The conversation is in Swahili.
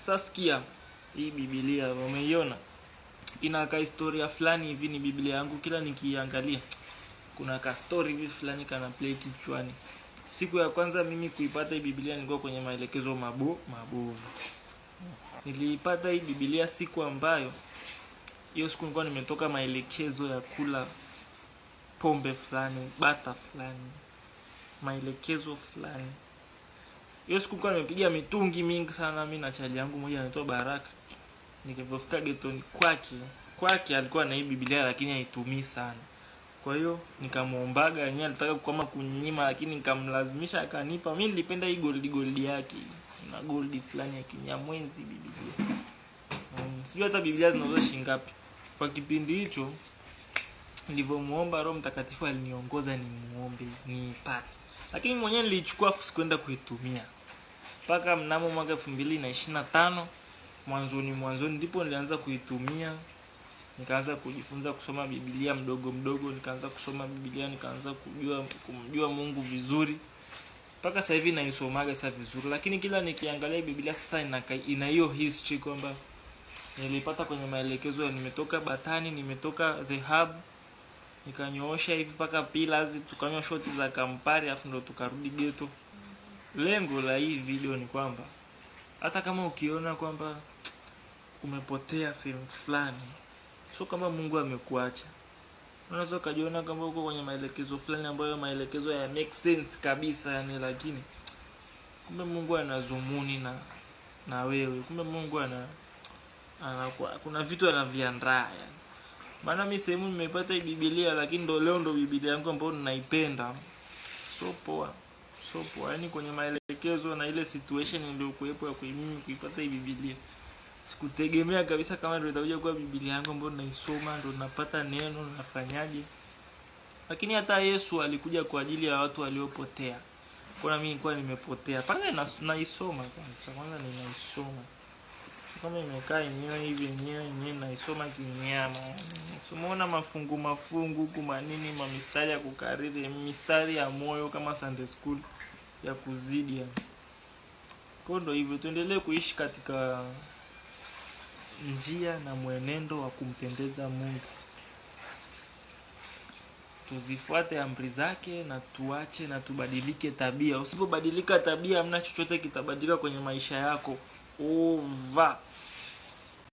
Sasa sikia, hii Biblia umeiona? Ina ka historia fulani hivi, ni Biblia yangu kila nikiangalia kuna ka story hivi fulani kana play kichwani. Siku ya kwanza mimi kuipata hii Biblia nilikuwa kwenye maelekezo mabovu. Niliipata hii Biblia siku ambayo hiyo siku nilikuwa nimetoka maelekezo ya kula pombe fulani, bata fulani, maelekezo fulani. Hiyo siku nilikuwa nimepiga mitungi mingi sana mimi na chali yangu moja anaitwa Baraka. Nikifika getoni kwake alikuwa na hii Biblia lakini haitumii sana. Kwa hiyo nikamuombaga, yeye alitaka kama kunyima lakini nikamlazimisha akanipa. Mimi nilipenda hii gold yake. Na gold fulani ya Kinyamwenzi Biblia. Sijui hata Biblia zinauzwa shilingi ngapi. Kwa kipindi hicho nilivyomuomba Roho Mtakatifu aliniongoza nimuombe niipate. Lakini mwenyewe nilichukua sikwenda kuitumia. Mpaka mnamo mwaka 2025 mwanzoni ndipo nilianza kuitumia. Nikaanza kujifunza kusoma Biblia mdogo, nikaanza kusoma Biblia, nikaanza kumjua Mungu vizuri. Mpaka sasa hivi naisomaga sasa vizuri, lakini kila nikiangalia Biblia sasa ina hiyo history kwamba nilipata kwenye maelekezo, nimetoka Batani, nimetoka The Hub, nikanyoosha hivi mpaka Pillars, tukanywa shoti za Kampari afu ndo tukarudi ghetto. Lengo la hii video ni kwamba hata kama ukiona kwamba umepotea sehemu fulani, sio kama Mungu amekuacha. Unaweza kujiona kama uko kwenye maelekezo fulani ambayo maelekezo ya make sense kabisa yani, lakini kumbe Mungu anazumuni na wewe. Kumbe Mungu kuna vitu anaviandaa yani. Maana mimi sehemu nimepata hii Biblia lakini leo ndo Biblia yangu ambayo ninaipenda. So poa. Yani kwenye maelekezo na ile situation niliyokuepo ya mimi kuipata hii Biblia, sikutegemea kabisa kama ndio itakuja kuwa Biblia yangu ambayo naisoma ndo napata neno nafanyaje. Lakini hata Yesu alikuja kwa ajili ya watu waliopotea. Kwa mimi nilikuwa nimepotea. Pale naisoma kwanza ninaisoma. Kama imekaa yenyewe hivi yenyewe naisoma kinyama. Umeona mafungu kuma nini, mistari ya kukariri, mistari ya moyo kama Sunday school ya kuzidi yani. Kwa ndo hivyo tuendelee kuishi katika njia na mwenendo wa kumpendeza Mungu. Tuzifuate amri zake na tuache na tubadilike tabia. Usipobadilika tabia hamna chochote kitabadilika kwenye maisha yako. Over.